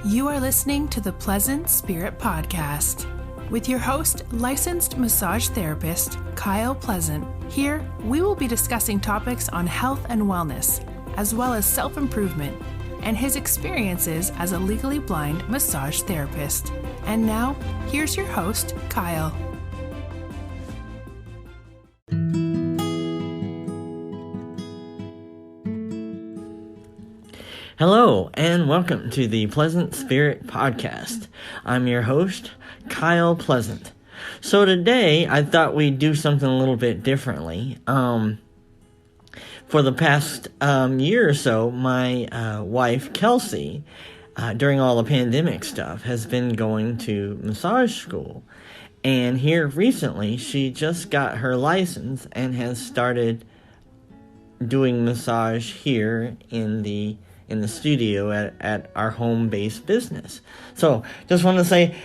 You are listening to the Pleasant Spirit Podcast with your host, licensed massage therapist, Kyle Pleasant. Here, we will be discussing topics on health and wellness, as well as self-improvement, and his experiences as a legally blind massage therapist. And now, here's your host, Kyle. Hello, and welcome to the Pleasant Spirit Podcast. I'm your host, Kyle Pleasant. So today, I thought we'd do something a little bit differently. For the past year or so, my wife, Kelsey, during all the pandemic stuff, has been going to massage school. And here recently, she just got her license and has started doing massage here in the studio at our home-based business. So, just want to say,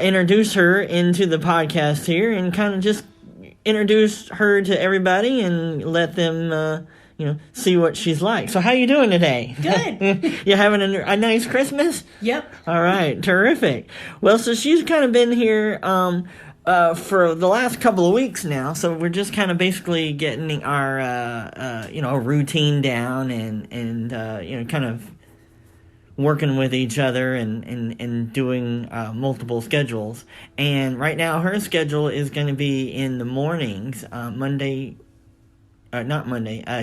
introduce her into the podcast here and kind of just introduce her to everybody and let them, see what she's like. So, how you doing today? Good. You having a nice Christmas? Yep. All right, terrific. Well, so she's kind of been here for the last couple of weeks now, so we're just kind of basically getting our routine down and kind of working with each other and doing multiple schedules. And right now her schedule is going to be in the mornings,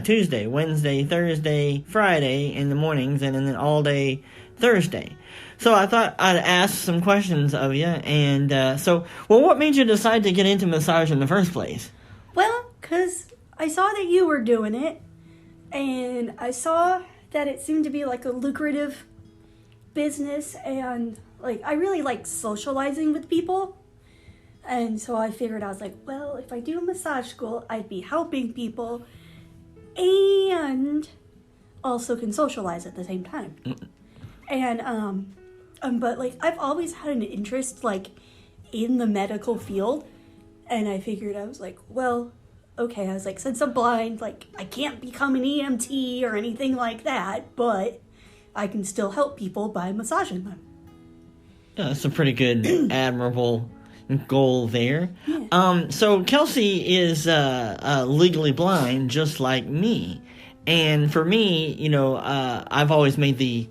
Tuesday, Wednesday, Thursday, Friday in the mornings, and then all day Thursday. So I thought I'd ask some questions of you, and what made you decide to get into massage in the first place? Well, because I saw that you were doing it, and I saw that it seemed to be like a lucrative business, and I really like socializing with people. And so I figured, I was like, well, if I do a massage school, I'd be helping people and also can socialize at the same time. And, but I've always had an interest in the medical field, and I figured, I was like, well, okay, I was like, since I'm blind, I can't become an EMT or anything like that, but I can still help people by massaging them. Yeah, that's a pretty good, admirable goal there. Yeah. So Kelsey is legally blind, just like me, and for me, I've always made the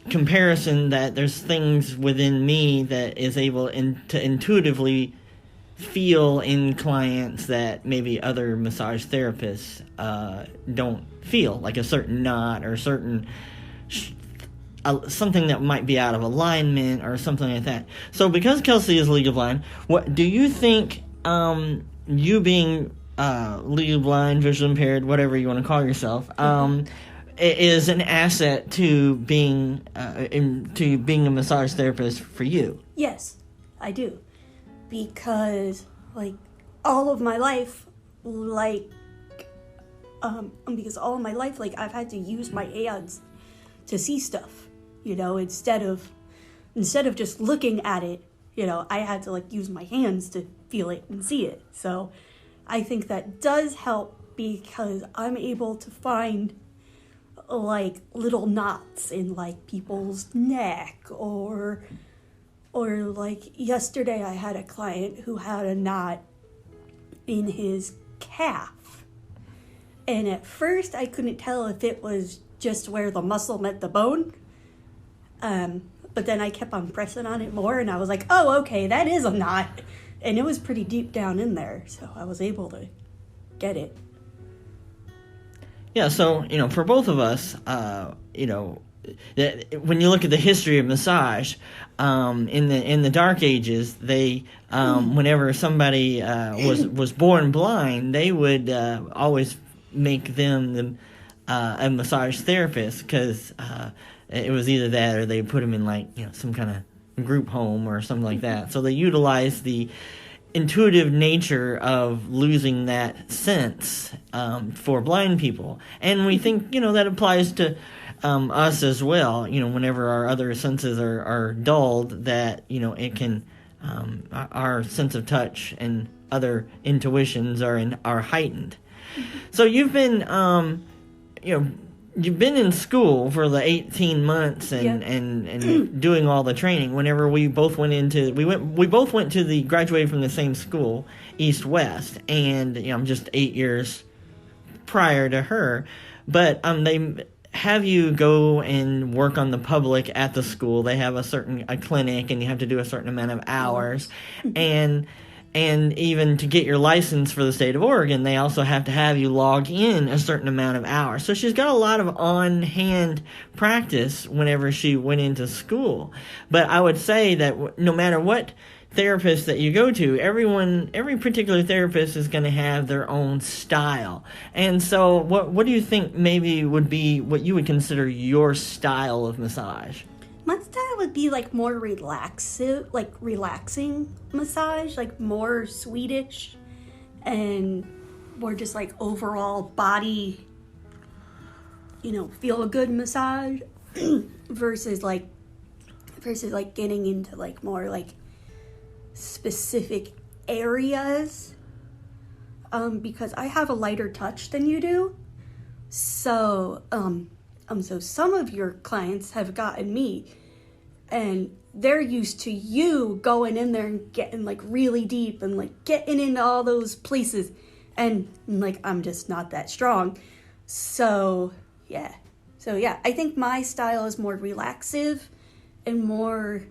comparison that there's things within me that is able to intuitively feel in clients that maybe other massage therapists don't feel, like a certain knot or certain something that might be out of alignment or something like that. So because Kelsey is legally blind, what do you think, you being legally blind, visually impaired, whatever you want to call yourself, is an asset to being a massage therapist for you? Yes, I do. Because, all of my life, I've had to use my hands to see stuff, instead of just looking at it, I had to, use my hands to feel it and see it. So I think that does help because I'm able to find little knots in people's neck or yesterday I had a client who had a knot in his calf, and at first I couldn't tell if it was just where the muscle met the bone, but then I kept on pressing on it more and I was like, oh, okay, that is a knot, and it was pretty deep down in there, so I was able to get it. Yeah, so, for both of us, when you look at the history of massage, in the Dark Ages, they, whenever somebody was born blind, they would always make them a massage therapist because it was either that or they put them in some kind of group home or something like that. So they utilized the intuitive nature of losing that sense for blind people, and we think that applies to us as well. Whenever our other senses are dulled, that it can our sense of touch and other intuitions are heightened. So you've been you've been in school for the 18 months and doing all the training. Whenever we both went to the graduated from the same school, East West, and I'm just 8 years prior to her. But they have you go and work on the public at the school. They have a clinic, and you have to do a certain amount of hours, and even to get your license for the state of Oregon, they also have to have you log in a certain amount of hours. So she's got a lot of on-hand practice whenever she went into school. But I would say that no matter what therapist that you go to, every particular therapist is going to have their own style. And so what do you think maybe would be what you would consider your style of massage? My style would be like more relaxing massage, like more Swedish and more just like overall body, feel good massage versus like getting into like more like specific areas, because I have a lighter touch than you do. So so some of your clients have gotten me, and they're used to you going in there and getting like really deep and like getting into all those places, and like I'm just not that strong. So yeah, I think my style is more relaxive and more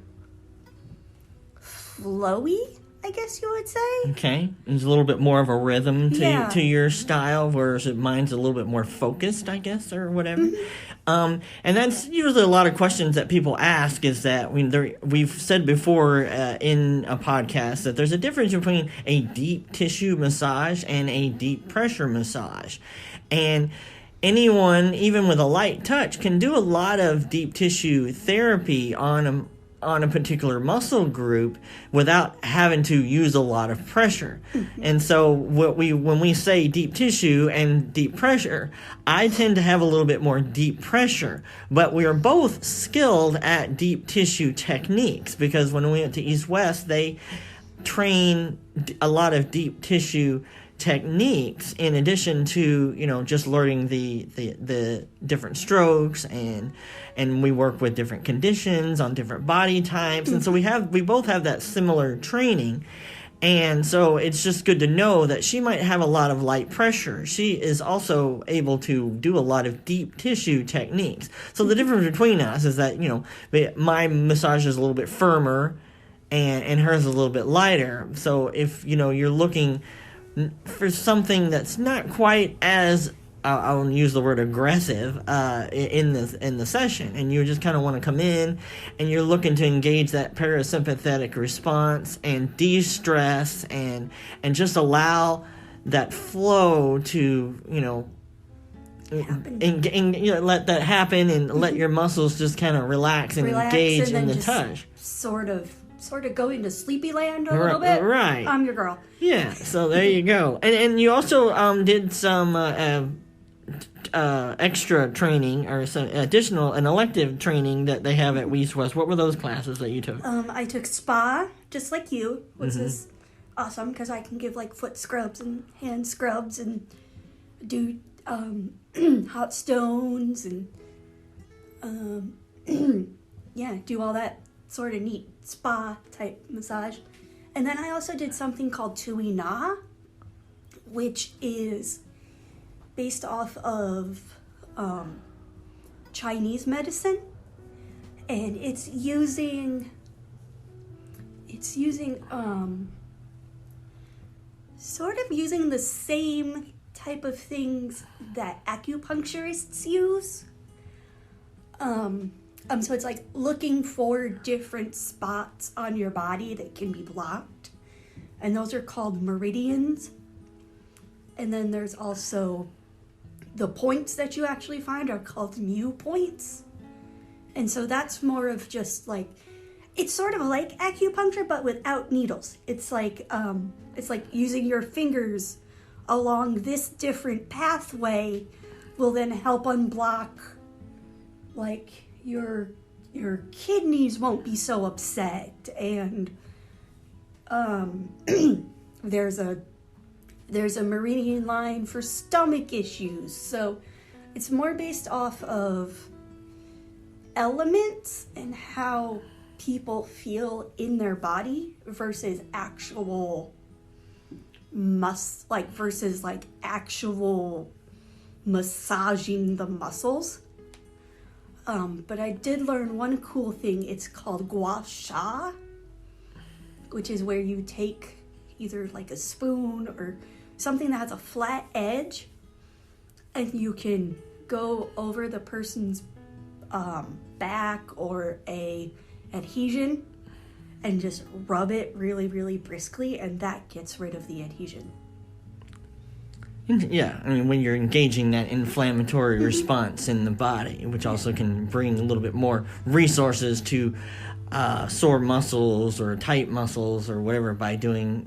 flowy, I guess you would say. Okay. There's a little bit more of a rhythm to your style, whereas mine's a little bit more focused, I guess, or whatever. Mm-hmm. And that's usually a lot of questions that people ask, is that we've said before in a podcast that there's a difference between a deep tissue massage and a deep pressure massage. And anyone, even with a light touch, can do a lot of deep tissue therapy on a particular muscle group without having to use a lot of pressure. Mm-hmm. And so when we say deep tissue and deep pressure, I tend to have a little bit more deep pressure, but we are both skilled at deep tissue techniques, because when we went to East West, they train a lot of deep tissue techniques in addition to just learning the different strokes, and we work with different conditions on different body types, and so we both have that similar training. And so it's just good to know that she might have a lot of light pressure. She is also able to do a lot of deep tissue techniques. So the difference between us is that my massage is a little bit firmer and hers is a little bit lighter. So if you're looking for something that's not quite as I won't use the word aggressive in the session, and you just kind of want to come in and you're looking to engage that parasympathetic response and de-stress and just allow that flow to let that happen, and let your muscles just kind of relax and engage in the touch. Sort of go into sleepy land a little bit. Right. I'm your girl. Yeah, so there you go. And you also did some extra training, or some additional and elective training that they have at East West. What were those classes that you took? I took spa, just like you, which is awesome because I can give like foot scrubs and hand scrubs and do hot stones and do all that sort of neat spa type massage. And then I also did something called Tui Na, which is based off of Chinese medicine, and it's using sort of using the same type of things that acupuncturists use. So it's like looking for different spots on your body that can be blocked, and those are called meridians. And then there's also the points that you actually find are called mu points. And so that's more of just like, it's sort of like acupuncture, but without needles. It's like using your fingers along this different pathway will then help unblock, like, your kidneys won't be so upset, and there's a meridian line for stomach issues. So it's more based off of elements and how people feel in their body versus actual actual massaging the muscles. But I did learn one cool thing. It's called gua sha, which is where you take either like a spoon or something that has a flat edge, and you can go over the person's back or a adhesion and just rub it really, really briskly, and that gets rid of the adhesion. Yeah, I mean, when you're engaging that inflammatory response in the body, which also can bring a little bit more resources to sore muscles or tight muscles or whatever by doing,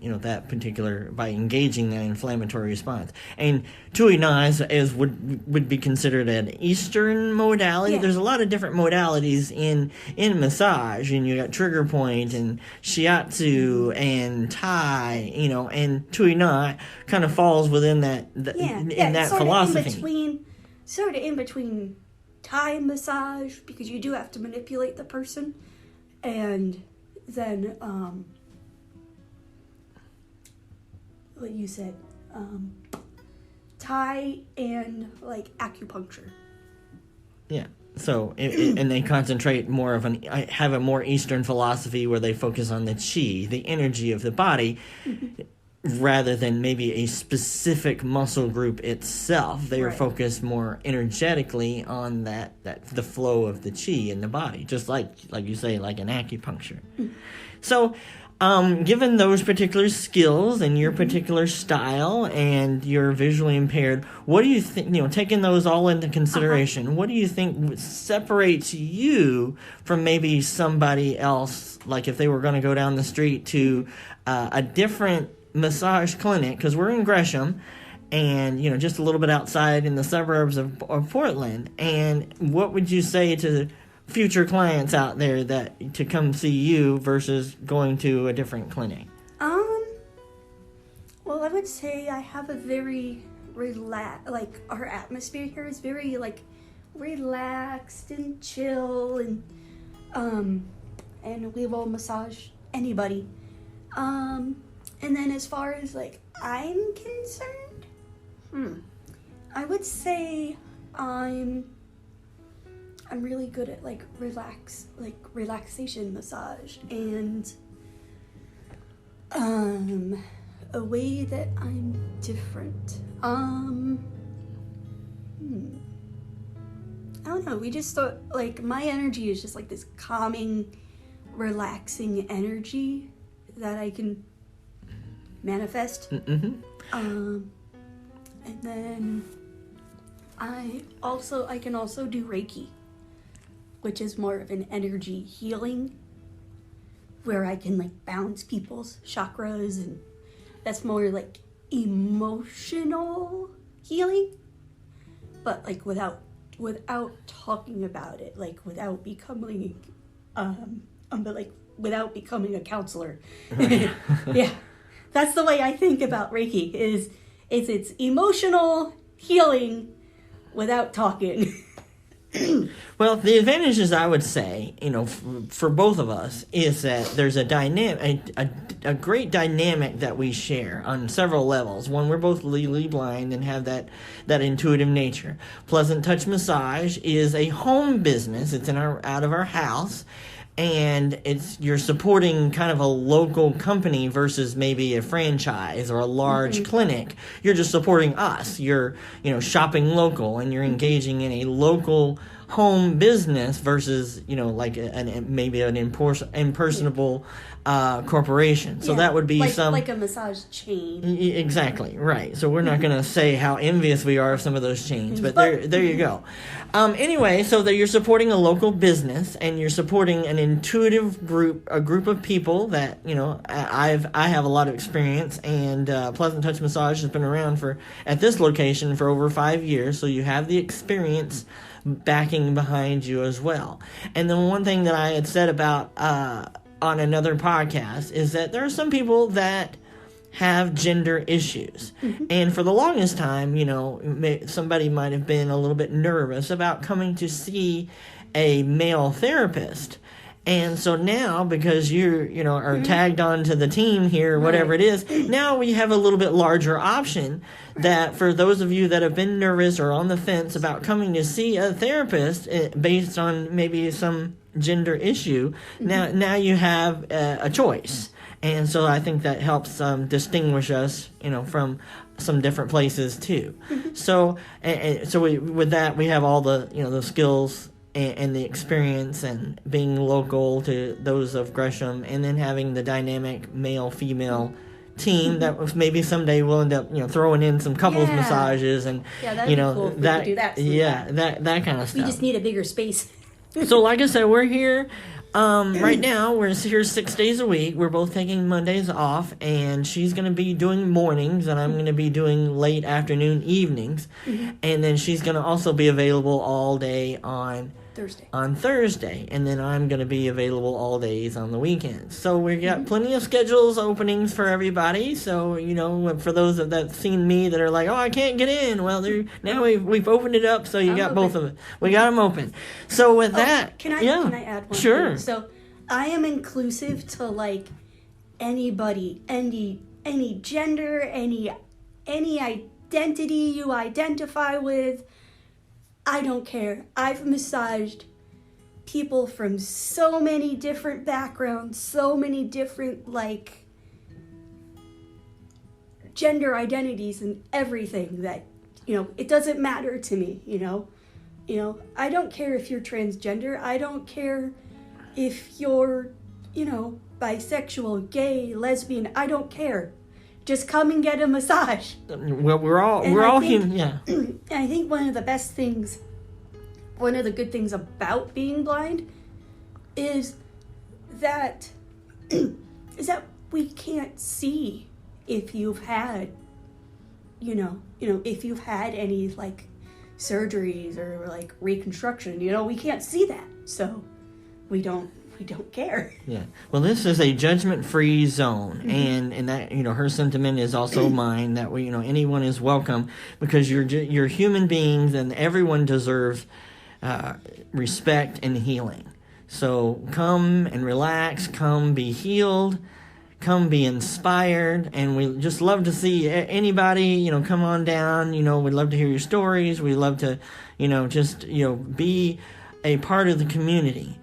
by engaging that inflammatory response. And Tui Na is would be considered an Eastern modality. Yeah. There's a lot of different modalities in massage, and you got trigger point and shiatsu and Thai, and Tui Na kind of falls within that that philosophy. Sort of in between Thai massage, because you do have to manipulate the person. And then, what you said, Thai and like acupuncture. Yeah. So, and they concentrate have a more Eastern philosophy where they focus on the chi, the energy of the body, rather than maybe a specific muscle group itself. They are focused more energetically on the flow of the chi in the body, just like you say, like an acupuncture. So, given those particular skills and your particular style and you're visually impaired, what do you think, taking those all into consideration, what do you think separates you from maybe somebody else, like if they were going to go down the street to a different massage clinic, because we're in Gresham and just a little bit outside in the suburbs of Portland, and what would you say to future clients out there that to come see you versus going to a different clinic? Well, I would say I have a very our atmosphere here is very relaxed and chill, and we will massage anybody. And then as far as I'm concerned, I would say I'm really good at relaxation massage, and a way that I'm different. I don't know. We just thought my energy is just this calming, relaxing energy that I can manifest. And then I can also do Reiki, which is more of an energy healing, where I can bounce people's chakras, and that's more emotional healing, but without talking about it, without becoming without becoming a counselor. Yeah. That's the way I think about Reiki, is it's emotional healing without talking. Well, the advantages, I would say, for both of us, is that there's a great dynamic that we share on several levels. One, we're both legally blind and have that intuitive nature. Pleasant Touch Massage is a home business. It's out of our house. And you're supporting kind of a local company versus maybe a franchise or a large clinic. You're just supporting us. You're, shopping local, and you're engaging in a local home business versus, maybe an impersonable corporation. So that would be like a massage chain. Exactly, right. So we're not going to say how envious we are of some of those chains, but there you go. Anyway, so that you're supporting a local business, and you're supporting an intuitive group, a group of people that, I have a lot of experience, and Pleasant Touch Massage has been around at this location for over 5 years, so you have the experience backing behind you as well. And then one thing that I had said about on another podcast is that there are some people that have gender issues. And for the longest time, somebody might have been a little bit nervous about coming to see a male therapist. And so now, because you are tagged onto the team here, whatever it is, now we have a little bit larger option that for those of you that have been nervous or on the fence about coming to see a therapist based on maybe some gender issue, now you have a choice. And so I think that helps distinguish us, from some different places too. So with that, we have all the, the skills and the experience and being local to those of Gresham, and then having the dynamic male-female team that maybe someday we'll end up, throwing in some couples massages and, that'd be cool if we could do that sometime. that kind of stuff. We just need a bigger space. So like I said, we're here. Right now, we're here 6 days a week. We're both taking Mondays off, and she's going to be doing mornings, and I'm going to be doing late afternoon, evenings. And then she's going to also be available all day on Thursday, and then I'm going to be available all days on the weekends. So we got plenty of schedules openings for everybody. So, for those that seen me that are like, oh, I can't get in. Well, now we've opened it up, so you got both of it. We got them open. So with that, can I add one Sure. thing? So I am inclusive to like anybody, any gender, any identity you identify with. I don't care. I've massaged people from so many different backgrounds, so many different, gender identities and everything that, it doesn't matter to me, I don't care if you're transgender. I don't care if you're, bisexual, gay, lesbian. I don't care. Just come and get a massage. Well, we're all human, yeah. I think one of the good things about being blind is that we can't see if you've had, if you've had any surgeries or reconstruction. We can't see that, so we don't care. Yeah. Well, this is a judgment-free zone, and that her sentiment is also mine. That anyone is welcome, because you're human beings, and everyone deserves respect and healing. So come and relax. Come be healed. Come be inspired, and we just love to see anybody. Come on down. We'd love to hear your stories. We love to, be a part of the community.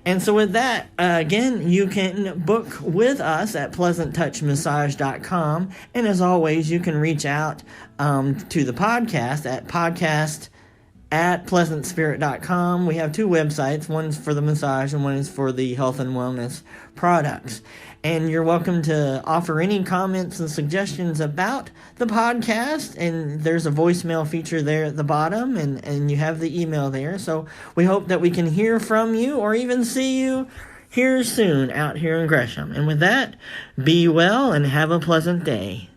And so with that, again, you can book with us at PleasantTouchMassage.com. And as always, you can reach out to the podcast at podcast@PleasantSpirit.com. We have two websites. One's for the massage and one is for the health and wellness products. And you're welcome to offer any comments and suggestions about the podcast. And there's a voicemail feature there at the bottom, and you have the email there. So we hope that we can hear from you or even see you here soon out here in Gresham. And with that, be well and have a pleasant day.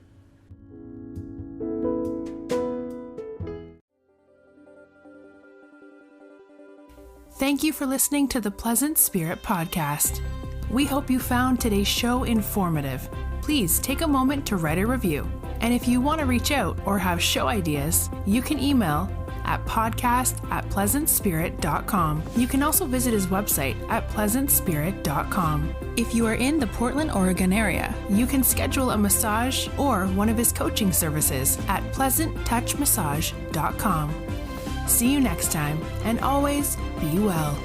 Thank you for listening to the Pleasant Spirit Podcast. We hope you found today's show informative. Please take a moment to write a review. And if you want to reach out or have show ideas, you can email at podcast@pleasantspirit.com. You can also visit his website at pleasantspirit.com. If you are in the Portland, Oregon area, you can schedule a massage or one of his coaching services at pleasanttouchmassage.com. See you next time, and always be well.